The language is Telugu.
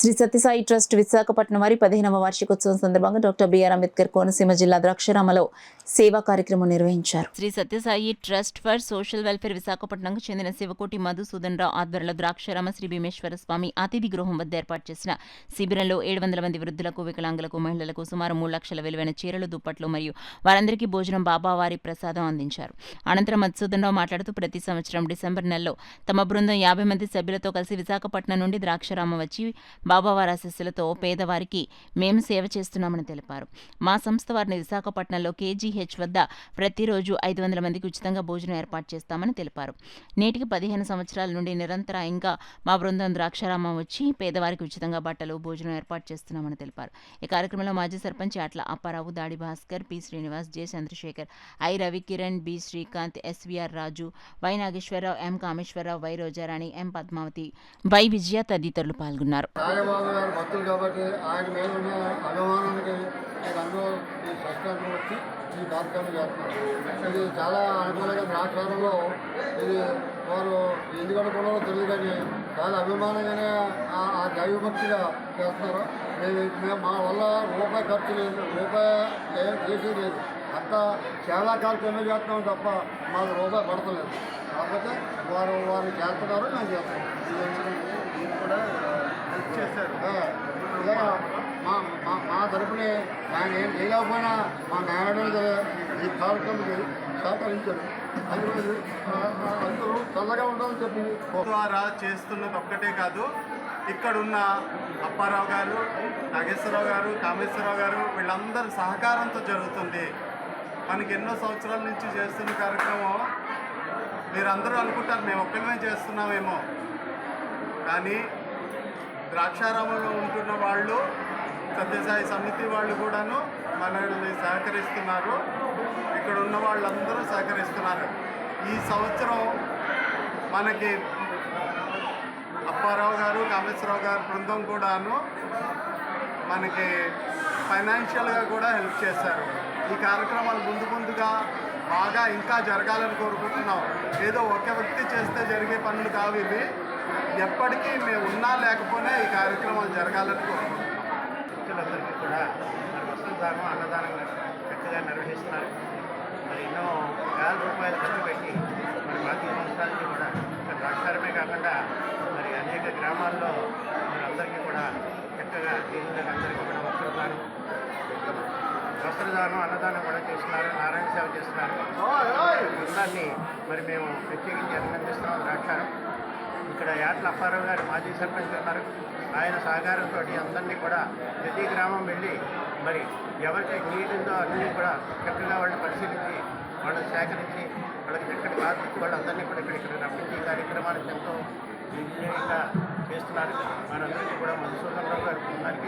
శ్రీ సత్యసాయి ట్రస్ట్ విశాఖపట్నం వారి 15వ వార్షికోత్సవం సందర్భంగా డాక్టర్ బిఆర్ అంబేద్కర్ కోనసీమ జిల్లా ద్రాక్షారామలో సేవా కార్యక్రమం నిర్వహించారు. Shri Sathyasai trust for social welfare విశాఖపట్నంకు చెందిన శివకోటి మధుసూదన్ రావు ఆధ్వర్యంలో ద్రాక్షారామ శ్రీ భీమేశ్వర స్వామి అతిథి గృహం వద్ద ఏర్పాటు చేసిన శిబిరంలో 700 మంది వృద్ధులకు, వికలాంగులకు, మహిళలకు సుమారు 3 లక్షల విలువైన చీరలు, దుప్పట్లు మరియు వారందరికీ భోజనం, బాబావారి ప్రసాదం అందించారు. అనంతరం మధుసూదన్ రావు మాట్లాడుతూ ప్రతి సంవత్సరం డిసెంబర్ నెలలో తమ బృందం 50 మంది సభ్యులతో కలిసి విశాఖపట్నం నుండి ద్రాక్షారామ వచ్చి బాబావారి ఆశీస్సులతో పేదవారికి మేము సేవ చేస్తున్నామని తెలిపారు. మా సంస్థ వారిని విశాఖపట్నంలో కేజీహెచ్ వద్ద ప్రతిరోజు 500 మందికి ఉచితంగా భోజనం ఏర్పాటు చేస్తామని తెలిపారు. నేటికి 15 సంవత్సరాల నుండి నిరంతరాయంగా మా బృందం ద్రాక్షారామం వచ్చి పేదవారికి ఉచితంగా బట్టలు, భోజనం ఏర్పాటు చేస్తున్నామని తెలిపారు. ఈ కార్యక్రమంలో మాజీ sarpanch Atla Apparao, Dadi Bhaskar, P Srinivas, J Chandrasekhar, I Ravikiran, B Srikanth, SVR Raju, Y Nageswararao, M Kameswararao, Y Rojarani, M Padmavathi, Y Vijaya తదితరులు పాల్గొన్నారు. నాగబాబు గారు భక్తులు కాబట్టి ఆయన మీద ఉన్న అభిమానానికి అందరూ ఈ సస్కారం వచ్చి ఈ కార్యక్రమం చేస్తున్నారు. ఇది చాలా అనుకూలంగా ద్రాక్షారంలో ఇది వారు ఎందుకంటే కూడా తెలియదు కానీ చాలా అభిమానంగానే ఆ దైవభక్తిగా చేస్తున్నారు. మేము మా వల్ల రూపాయి ఖర్చు లేదు, రూపాయి చేసేది లేదు, అంతా సేవా కార్యక్రమం చేస్తున్నాం తప్ప మాకు రూపాయి పడతలేదు. కాకపోతే వారు చేస్తున్నారు, మేము చేస్తున్నాం. కూడా హెల్ప్ చేశారు. మా తరపున ఆయన ఏం చేయలేకపోయినా మా నాయకుడు ఈ కార్యక్రమం సహకరించారు. అందులో అందరూ చల్లగా ఉండాలని చెప్పి ద్వారా చేస్తున్నది ఒక్కటే కాదు, ఇక్కడున్న అప్పారావు గారు, నాగేశ్వరరావు గారు, కామేశ్వరరావు గారు వీళ్ళందరూ సహకారంతో జరుగుతుంది. మనకి ఎన్నో సంవత్సరాల నుంచి చేస్తున్న కార్యక్రమం మీరందరూ అనుకుంటారు మేము ఒక్కరిమే చేస్తున్నామేమో, కానీ ద్రాక్షారామంలో ఉంటున్న వాళ్ళు, సత్యసాయి సమితి వాళ్ళు కూడాను మనల్ని సహకరిస్తున్నారు. ఇక్కడ ఉన్న వాళ్ళందరూ సహకరిస్తున్నారు. ఈ సంవత్సరం మనకి అప్పారావు గారు, కామేశ్వరరావు గారు బృందం కూడాను మనకి ఫైనాన్షియల్గా కూడా హెల్ప్ చేశారు. ఈ కార్యక్రమాలు ముందుగా బాగా ఇంకా జరగాలని కోరుకుంటున్నాం. ఏదో ఒక వ్యక్తి చేస్తే జరిగే పనులు కావు ఇవి. ఎప్పటికీ మేము ఉన్నా లేకపోయినా ఈ కార్యక్రమాలు జరగాలని కోరుకుంటున్నాం. భక్తులందరికీ కూడా మరి వస్త్రదానం, అన్నదానం చక్కగా నిర్వహిస్తున్నారు. మరి ఎన్నో వేల రూపాయలు ఖర్చు పెట్టి మరి మాకు ఈ సంవత్సరానికి కూడా ఇక్కడ ద్రాక్షారమే కాకుండా మరి అనేక గ్రామాల్లో మరి అందరికీ కూడా చక్కగా దేవుళ్ళకి అందరికీ కూడా వస్త్రదానం, అన్నదానం కూడా చేస్తున్నారు, నారాయణ సేవ చేస్తున్నారు. బృందాన్ని మరి మేము ప్రత్యేకించి అభినందిస్తున్నాం. ద్రాక్షారం ఇక్కడ యాట్ల అప్పారావు గారు మాజీ సర్పంచ్ ఉన్నారు. ఆయన సహకారంతో అందరినీ కూడా ప్రతి గ్రామం వెళ్ళి మరి ఎవరికి నీరు ఉందో అన్నీ కూడా చక్కగా వాళ్ళని పరిశీలించి వాళ్ళని సేకరించి వాళ్ళకి చక్కటి కార్మికులు వాళ్ళందరినీ కూడా ఇక్కడ రప్పించి ఈ కార్యక్రమానికి ఎంతో విజయంగా చేస్తున్నారు. మనందరికీ కూడా మధుసూదన్ రావు గారు